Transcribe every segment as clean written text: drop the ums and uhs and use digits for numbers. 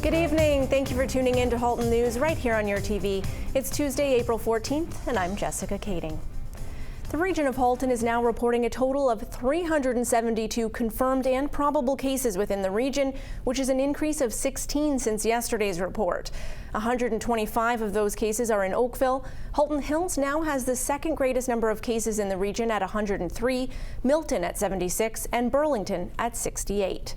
Good evening. Thank you for tuning in to Halton News right here on your TV. It's Tuesday, April 14th, and I'm Jessica Kading. The region of Halton is now reporting a total of 372 confirmed and probable cases within the region, which is an increase of 16 since yesterday's report. 125 of those cases are in Oakville. Halton Hills now has the second greatest number of cases in the region at 103, Milton at 76, and Burlington at 68.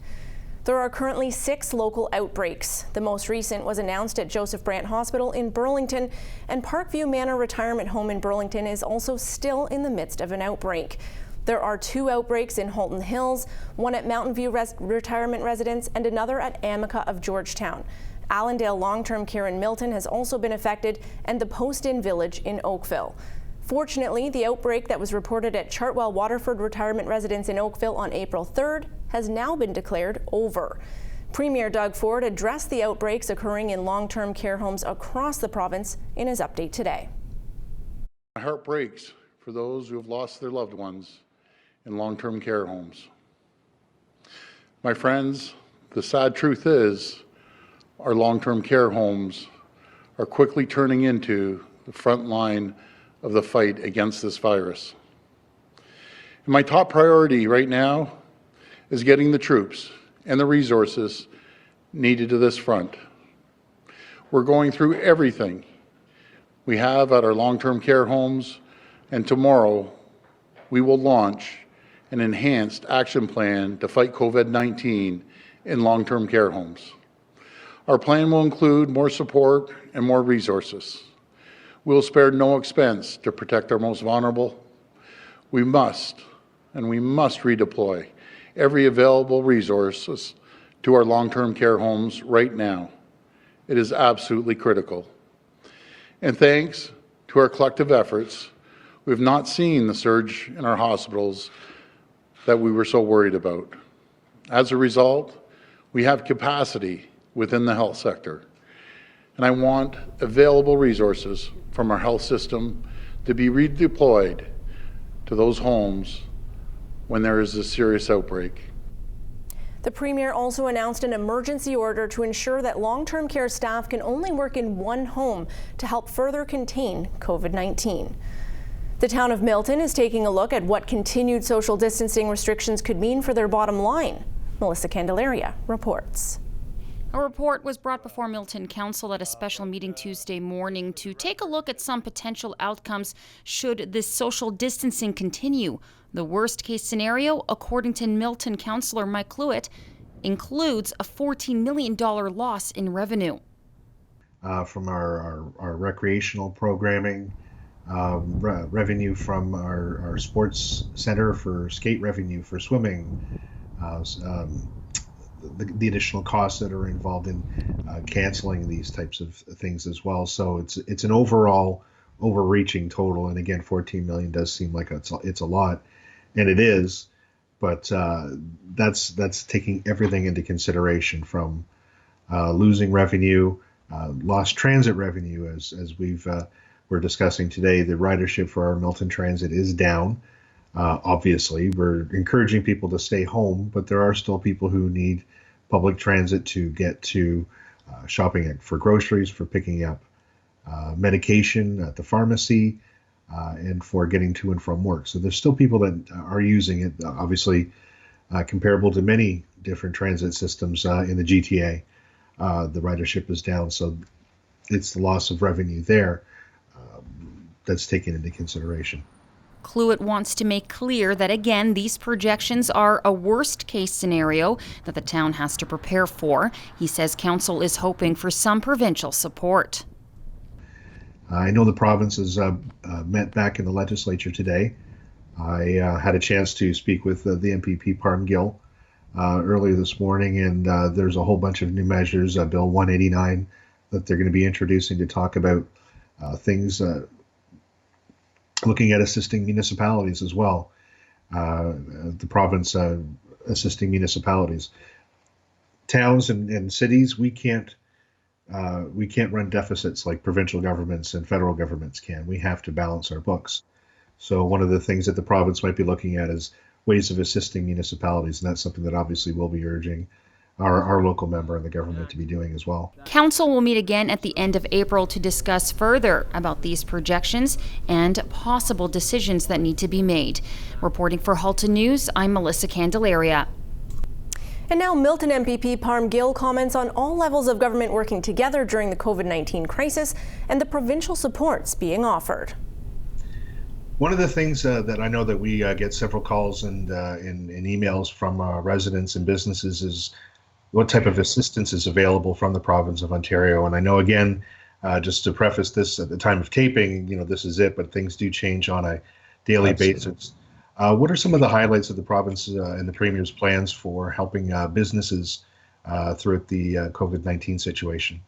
There are currently 6 local outbreaks. The most recent was announced at Joseph Brant Hospital in Burlington, and Parkview Manor Retirement Home in Burlington is also still in the midst of an outbreak. There are 2 outbreaks in Halton Hills, one at Mountain View Retirement Residence and another at Amica of Georgetown. Allendale Long-Term Care in Milton has also been affected, and the Post-Inn Village in Oakville. Fortunately, the outbreak that was reported at Chartwell Waterford Retirement Residence in Oakville on April 3rd has now been declared over. Premier Doug Ford addressed the outbreaks occurring in long-term care homes across the province in his update today. My heart breaks for those who have lost their loved ones in long-term care homes. My friends, the sad truth is our long-term care homes are quickly turning into the front line of the fight against this virus. And my top priority right now is getting the troops and the resources needed to this front. We're going through everything we have at our long-term care homes, and tomorrow we will launch an enhanced action plan to fight COVID-19 in long-term care homes. Our plan will include more support and more resources. We will spare no expense to protect our most vulnerable. We must redeploy every available resources to our long-term care homes right now. It is absolutely critical. And thanks to our collective efforts, we have not seen the surge in our hospitals that we were so worried about. As a result, we have capacity within the health sector. And I want available resources from our health system to be redeployed to those homes when there is a serious outbreak. The Premier also announced an emergency order to ensure that long-term care staff can only work in one home to help further contain COVID-19. The town of Milton is taking a look at what continued social distancing restrictions could mean for their bottom line. Melissa Candelaria reports. A report was brought before Milton Council at a special meeting Tuesday morning to take a look at some potential outcomes should this social distancing continue. The worst case scenario, according to Milton councillor Mike Cluett, includes a $14 million loss in revenue. From our recreational programming, revenue from our sports center for skate revenue, for swimming, the additional costs that are involved in canceling these types of things as well. So it's an overall overreaching total. And again, 14 million does seem like it's a lot, and it is, but that's taking everything into consideration, from losing revenue, lost transit revenue, as we're discussing today. The ridership for our Milton Transit is down. Obviously, we're encouraging people to stay home, but there are still people who need public transit to get to shopping for groceries, for picking up medication at the pharmacy, and for getting to and from work. So there's still people that are using it, obviously comparable to many different transit systems in the GTA. The ridership is down, so it's the loss of revenue there that's taken into consideration. Cluett wants to make clear that, again, these projections are a worst-case scenario that the town has to prepare for. He says council is hoping for some provincial support. I know the province has met back in the legislature today. I had a chance to speak with the MPP Parm Gill earlier this morning, and there's a whole bunch of new measures, Bill 189, that they're going to be introducing to talk about things looking at assisting municipalities as well. The province assisting municipalities. Towns and cities, we can't run deficits like provincial governments and federal governments can. We have to balance our books. So one of the things that the province might be looking at is ways of assisting municipalities, and that's something that obviously we'll be urging our local member and the government to be doing as well. Council will meet again at the end of April to discuss further about these projections and possible decisions that need to be made. Reporting for Halton News, I'm Melissa Candelaria. And now Milton MP Parm Gill comments on all levels of government working together during the COVID-19 crisis and the provincial supports being offered. One of the things that I know that we get several calls and emails from residents and businesses is what type of assistance is available from the province of Ontario. And I know, again, just to preface this, at the time of taping, this is it, but things do change on a daily basis. What are some of the highlights of the province and the Premier's plans for helping businesses throughout the COVID-19 situation?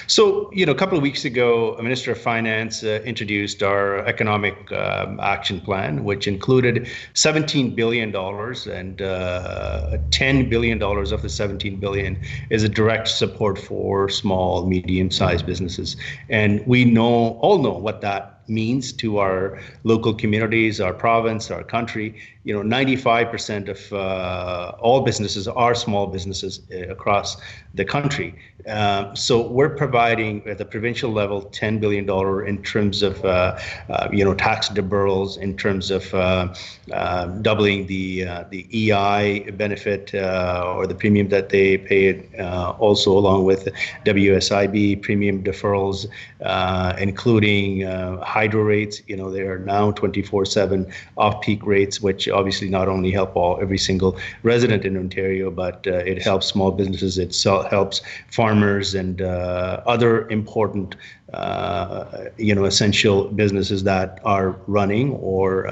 So, a couple of weeks ago, a Minister of Finance introduced our economic action plan, which included $17 billion, and $10 billion of the $17 billion is a direct support for small, medium-sized businesses. And we all know what that means to our local communities, our province, our country. 95% of all businesses are small businesses across the country. So we're providing at the provincial level $10 billion in terms of tax deferrals, in terms of doubling the EI benefit or the premium that they pay, also along with WSIB premium deferrals, including hydro rates. They are now 24/7 off-peak rates, which obviously not only help every single resident in Ontario, but it helps small businesses. It helps farmers and other important essential businesses that are running or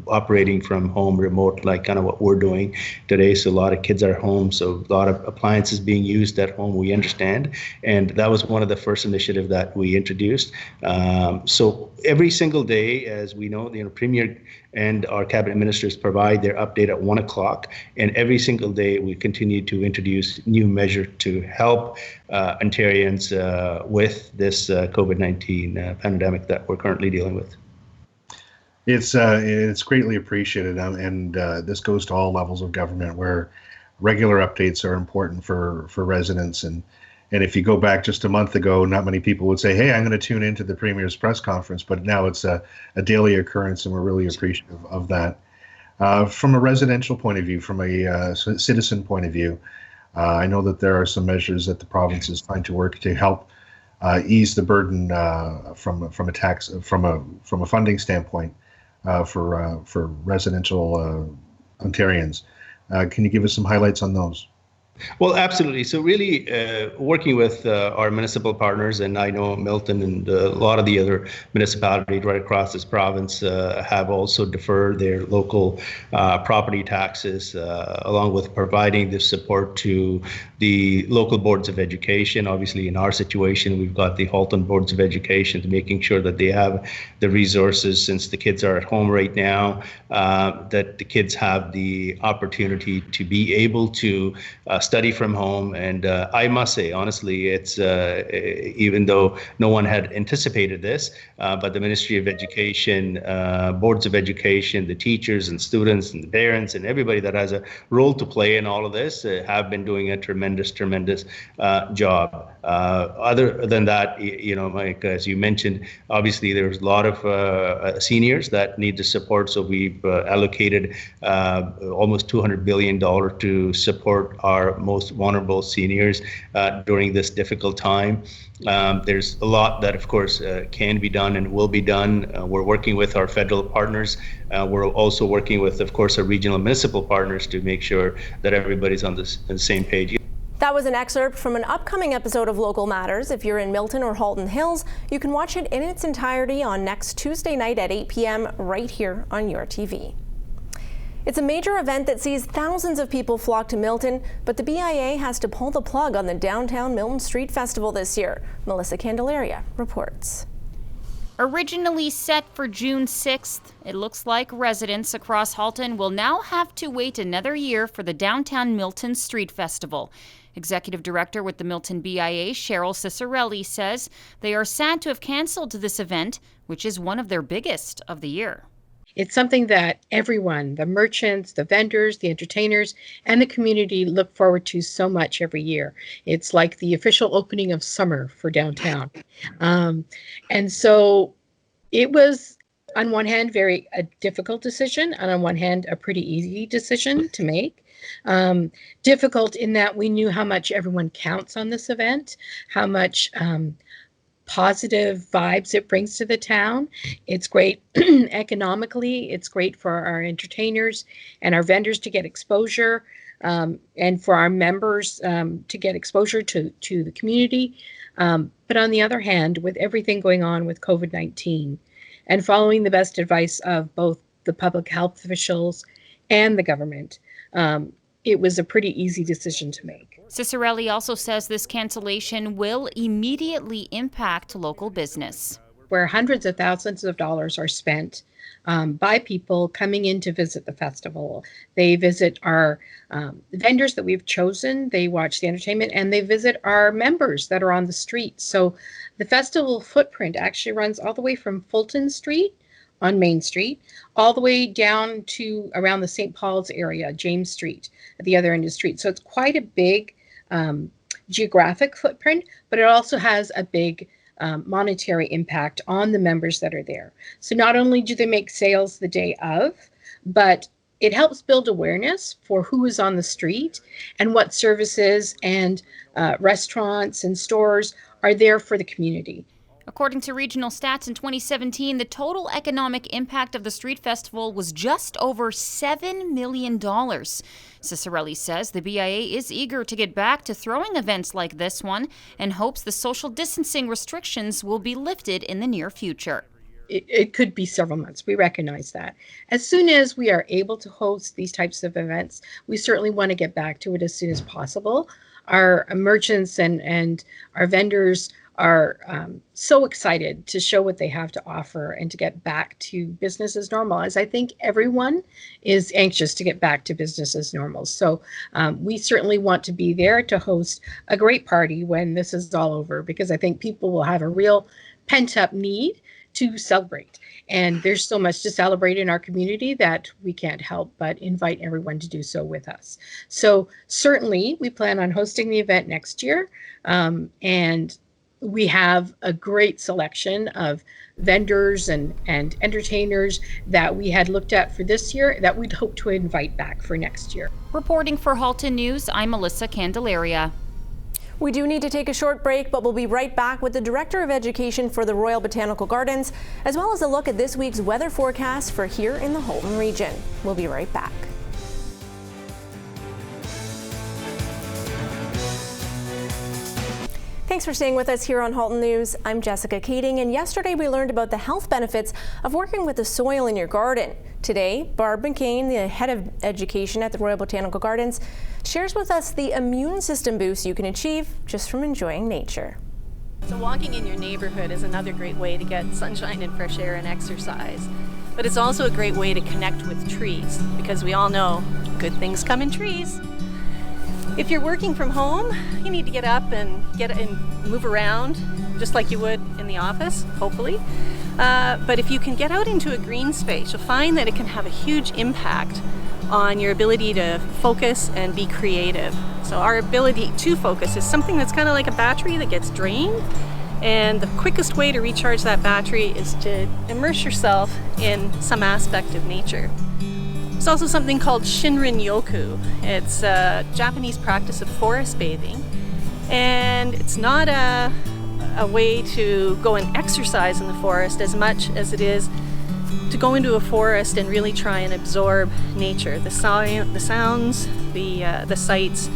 operating from home remote, like kind of what we're doing today. So a lot of kids are home, so a lot of appliances being used at home, we understand. And that was one of the first initiatives that we introduced. So every single day, as we know, Premier and our cabinet ministers provide their update at 1 o'clock. And every single day, we continue to introduce new measures to help Ontarians with this COVID-19 pandemic that we're currently dealing with. It's greatly appreciated, and this goes to all levels of government, where regular updates are important for residents. And if you go back just a month ago, not many people would say, hey, I'm going to tune into the Premier's press conference, but now it's a daily occurrence, and we're really appreciative of that. From a residential point of view, from a citizen point of view, I know that there are some measures that the province is trying to work to help ease the burden from a funding standpoint for residential Ontarians. Can you give us some highlights on those? Well, absolutely. So really working with our municipal partners, and I know Milton and a lot of the other municipalities right across this province have also deferred their local property taxes, along with providing this support to the local boards of education. Obviously, in our situation, we've got the Halton boards of education, making sure that they have the resources, since the kids are at home right now, that the kids have the opportunity to be able to study from home. And I must say, honestly, it's even though no one had anticipated this, but the Ministry of Education, boards of education, the teachers and students and the parents and everybody that has a role to play in all of this have been doing a tremendous job. Other than that, Mike, as you mentioned, obviously there's a lot of seniors that need the support. So we've allocated almost $200 billion to support our most vulnerable seniors during this difficult time. There's a lot that, of course, can be done and will be done. We're working with our federal partners. We're also working with, of course, our regional municipal partners to make sure that everybody's on the same page. That was an excerpt from an upcoming episode of Local Matters. If you're in Milton or Halton Hills, you can watch it in its entirety on next Tuesday night at 8 p.m. right here on your TV. It's a major event that sees thousands of people flock to Milton, but the BIA has to pull the plug on the downtown Milton Street Festival this year. Melissa Candelaria reports. Originally set for June 6th, it looks like residents across Halton will now have to wait another year for the downtown Milton Street Festival. Executive Director with the Milton BIA, Cheryl Cicerelli, says they are sad to have canceled this event, which is one of their biggest of the year. It's something that everyone, the merchants, the vendors, the entertainers, and the community look forward to so much every year. It's like the official opening of summer for downtown. And so it was, on one hand, a difficult decision, and on one hand, a pretty easy decision to make. Difficult in that we knew how much everyone counts on this event, how much positive vibes it brings to the town. It's great economically. It's great for our entertainers and our vendors to get exposure, and for our members to get exposure to the community. But on the other hand, with everything going on with COVID-19 and following the best advice of both the public health officials and the government, it was a pretty easy decision to make. Ciccarelli also says this cancellation will immediately impact local business. Where hundreds of thousands of dollars are spent by people coming in to visit the festival. They visit our vendors that we've chosen, they watch the entertainment, and they visit our members that are on the street. So the festival footprint actually runs all the way from Milton Street on Main Street, all the way down to around the St. Paul's area, James Street, at the other end of the street. So it's quite a big geographic footprint, but it also has a big monetary impact on the members that are there. So not only do they make sales the day of, but it helps build awareness for who is on the street and what services and restaurants and stores are there for the community. According to regional stats in 2017, the total economic impact of the street festival was just over $7 million. Ciccarelli says the BIA is eager to get back to throwing events like this one and hopes the social distancing restrictions will be lifted in the near future. It could be several months. We recognize that. As soon as we are able to host these types of events, we certainly want to get back to it as soon as possible. Our merchants and our vendors are so excited to show what they have to offer and to get back to business as normal, as I think everyone is anxious to get back to business as normal. So we certainly want to be there to host a great party when this is all over, because I think people will have a real pent-up need to celebrate. And there's so much to celebrate in our community that we can't help but invite everyone to do so with us. So certainly we plan on hosting the event next year, and we have a great selection of vendors and entertainers that we had looked at for this year that we'd hope to invite back for next year. Reporting for Halton News, I'm Melissa Candelaria. We do need to take a short break, but we'll be right back with the Director of Education for the Royal Botanical Gardens, as well as a look at this week's weather forecast for here in the Halton region. We'll be right back. Thanks for staying with us here on Halton News. I'm Jessica Kading, and yesterday we learned about the health benefits of working with the soil in your garden. Today, Barb McCain, the head of education at the Royal Botanical Gardens, shares with us the immune system boost you can achieve just from enjoying nature. So walking in your neighborhood is another great way to get sunshine and fresh air and exercise. But it's also a great way to connect with trees, because we all know good things come in trees. If you're working from home, you need to get up and move around just like you would in the office, hopefully. But if you can get out into a green space, you'll find that it can have a huge impact on your ability to focus and be creative. So our ability to focus is something that's kind of like a battery that gets drained. And the quickest way to recharge that battery is to immerse yourself in some aspect of nature. There's also something called Shinrin-yoku. It's a Japanese practice of forest bathing, and it's not a way to go and exercise in the forest as much as it is to go into a forest and really try and absorb nature, the sounds, the sights,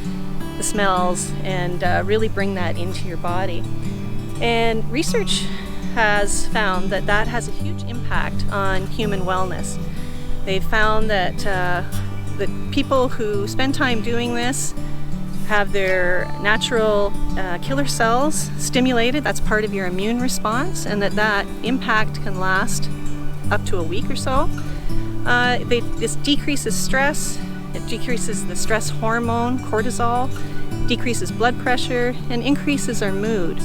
the smells, and really bring that into your body. And research has found that that has a huge impact on human wellness. They've found that the people who spend time doing this have their natural killer cells stimulated. That's part of your immune response, and that impact can last up to a week or so. This decreases stress. It decreases the stress hormone, cortisol, decreases blood pressure, and increases our mood.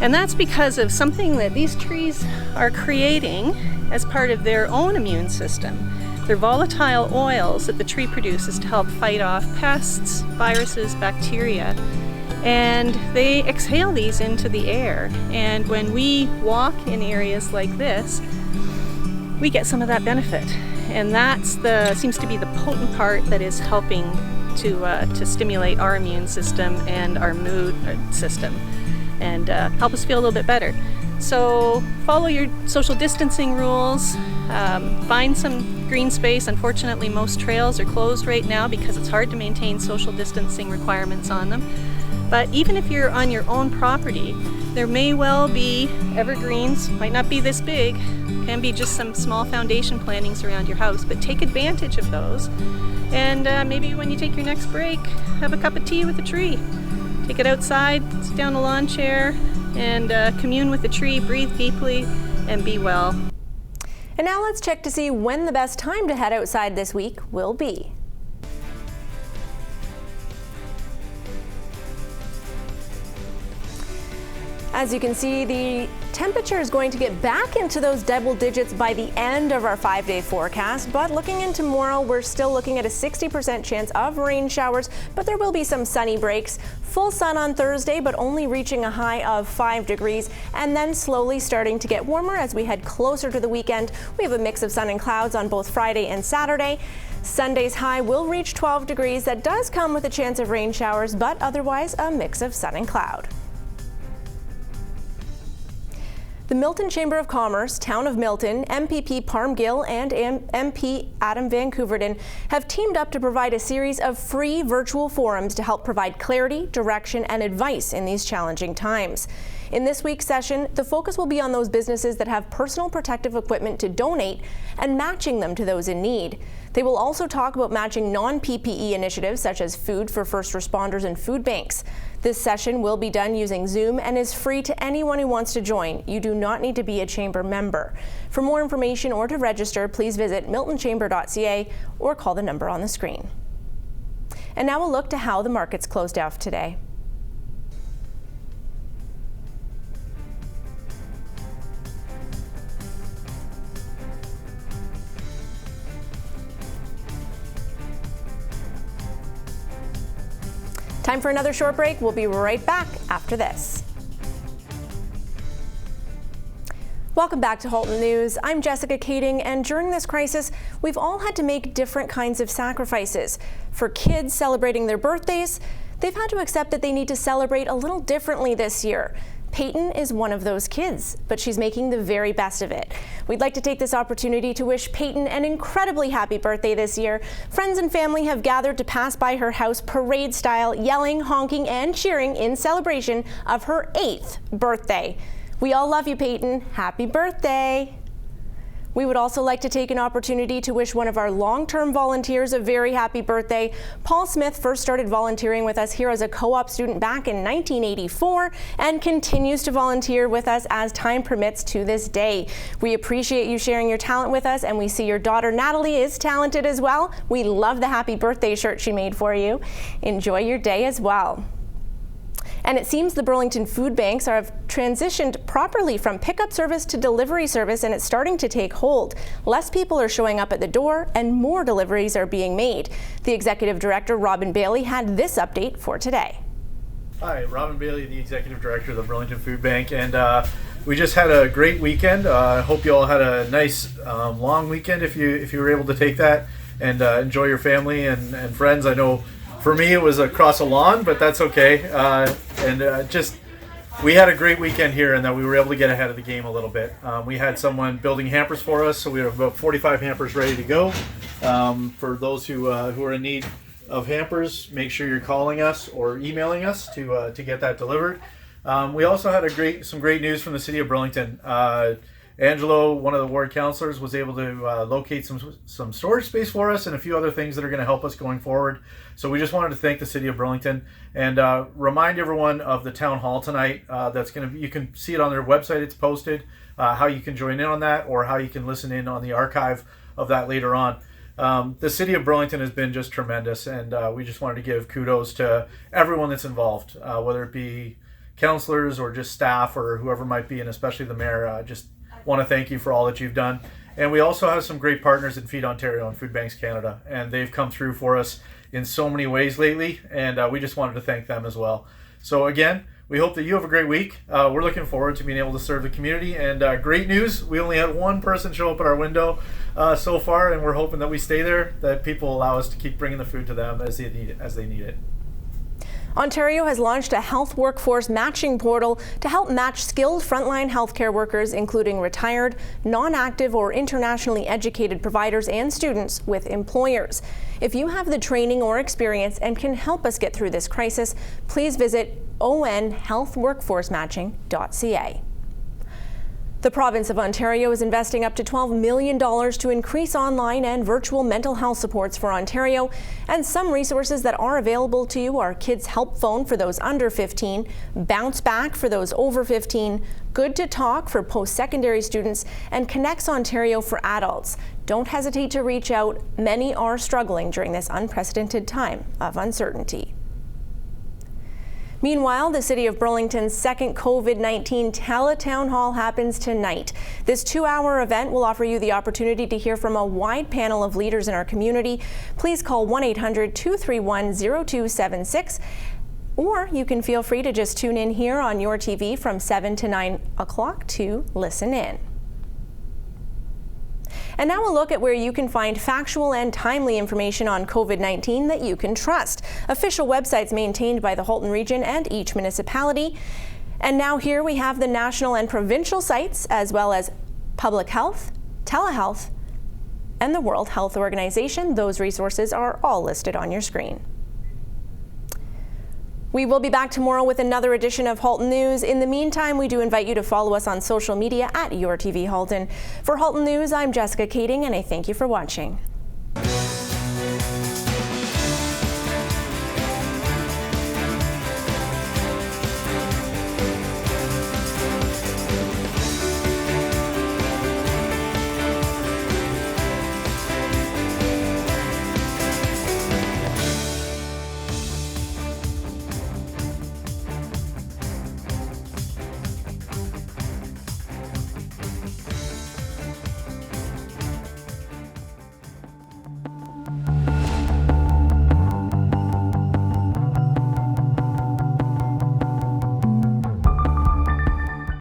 And that's because of something that these trees are creating as part of their own immune system. They're volatile oils that the tree produces to help fight off pests, viruses, bacteria. And they exhale these into the air. And when we walk in areas like this, we get some of that benefit. And that's seems to be the potent part that is helping to stimulate our immune system and our mood system and help us feel a little bit better. So follow your social distancing rules, find some green space. Unfortunately, most trails are closed right now because it's hard to maintain social distancing requirements on them. But even if you're on your own property, there may well be evergreens, might not be this big, can be just some small foundation plantings around your house, but take advantage of those. And maybe when you take your next break, have a cup of tea with a tree. Take it outside, sit down in a lawn chair, and commune with the tree, breathe deeply, and be well. And now let's check to see when the best time to head outside this week will be. As you can see, the temperature is going to get back into those double digits by the end of our 5-day forecast, but looking into tomorrow, we're still looking at a 60% chance of rain showers, but there will be some sunny breaks. Full sun on Thursday, but only reaching a high of 5 degrees, and then slowly starting to get warmer as we head closer to the weekend. We have a mix of sun and clouds on both Friday and Saturday. Sunday's high will reach 12 degrees. That does come with a chance of rain showers, but otherwise a mix of sun and cloud. The Milton Chamber of Commerce, Town of Milton, MPP Parm Gill, and MP Adam Van Couverden have teamed up to provide a series of free virtual forums to help provide clarity, direction, and advice in these challenging times. In this week's session, the focus will be on those businesses that have personal protective equipment to donate and matching them to those in need. They will also talk about matching non-PPE initiatives such as food for first responders and food banks. This session will be done using Zoom and is free to anyone who wants to join. You do not need to be a chamber member. For more information or to register, please visit miltonchamber.ca or call the number on the screen. And now we'll look to how the markets closed off today. Time for another short break. We'll be right back after this. Welcome back to Halton News. I'm Jessica Kading, and during this crisis, we've all had to make different kinds of sacrifices. For kids celebrating their birthdays, they've had to accept that they need to celebrate a little differently this year. Peyton is one of those kids, but she's making the very best of it. We'd like to take this opportunity to wish Peyton an incredibly happy birthday this year. Friends and family have gathered to pass by her house parade style, yelling, honking, and cheering in celebration of her 8th birthday. We all love you, Peyton. Happy birthday. We would also like to take an opportunity to wish one of our long-term volunteers a very happy birthday. Paul Smith first started volunteering with us here as a co-op student back in 1984 and continues to volunteer with us as time permits to this day. We appreciate you sharing your talent with us, and we see your daughter Natalie is talented as well. We love the happy birthday shirt she made for you. Enjoy your day as well. And it seems the Burlington Food Banks have transitioned properly from pickup service to delivery service, and it's starting to take hold. Less people are showing up at the door and more deliveries are being made. The Executive Director, Robin Bailey, had this update for today. Hi, Robin Bailey, the Executive Director of the Burlington Food Bank, and we just had a great weekend. I hope you all had a nice long weekend if you were able to take that and enjoy your family and friends. I know for me it was across a lawn, but that's okay. We had a great weekend here, and that we were able to get ahead of the game a little bit. We had someone building hampers for us, so we have about 45 hampers ready to go. For those who are in need of hampers, make sure you're calling us or emailing us to get that delivered. We also had some great news from the City of Burlington. Angelo, one of the ward councillors, was able to locate some storage space for us and a few other things that are going to help us going forward. So we just wanted to thank the City of Burlington and remind everyone of the town hall tonight. You can see it on their website. It's posted how you can join in on that or how you can listen in on the archive of that later on. The City of Burlington has been just tremendous, and we just wanted to give kudos to everyone that's involved, whether it be councillors or just staff or whoever might be, and especially the mayor, just want to thank you for all that you've done. And we also have some great partners in Feed Ontario and Food Banks Canada, and they've come through for us in so many ways lately, and we just wanted to thank them as well. So again, we hope that you have a great week. We're looking forward to being able to serve the community, and great news, we only had one person show up at our window so far, and we're hoping that we stay there, that people allow us to keep bringing the food to them as they need it. Ontario has launched a health workforce matching portal to help match skilled frontline healthcare workers, including retired, non-active or internationally educated providers and students, with employers. If you have the training or experience and can help us get through this crisis, please visit onhealthworkforcematching.ca. The province of Ontario is investing up to $12 million to increase online and virtual mental health supports for Ontario, and some resources that are available to you are Kids Help Phone for those under 15, Bounce Back for those over 15, Good to Talk for post-secondary students, and Connects Ontario for adults. Don't hesitate to reach out. Many are struggling during this unprecedented time of uncertainty. Meanwhile, the City of Burlington's second COVID-19 Teletown Hall happens tonight. This 2-hour event will offer you the opportunity to hear from a wide panel of leaders in our community. Please call 1-800-231-0276, or you can feel free to just tune in here on your TV from 7 to 9 o'clock to listen in. And now a look at where you can find factual and timely information on COVID-19 that you can trust. Official websites maintained by the Halton region and each municipality. And now here we have the national and provincial sites, as well as public health, telehealth, and the World Health Organization. Those resources are all listed on your screen. We will be back tomorrow with another edition of Halton News. In the meantime, we do invite you to follow us on social media at YourTV Halton. For Halton News, I'm Jessica Kading, and I thank you for watching.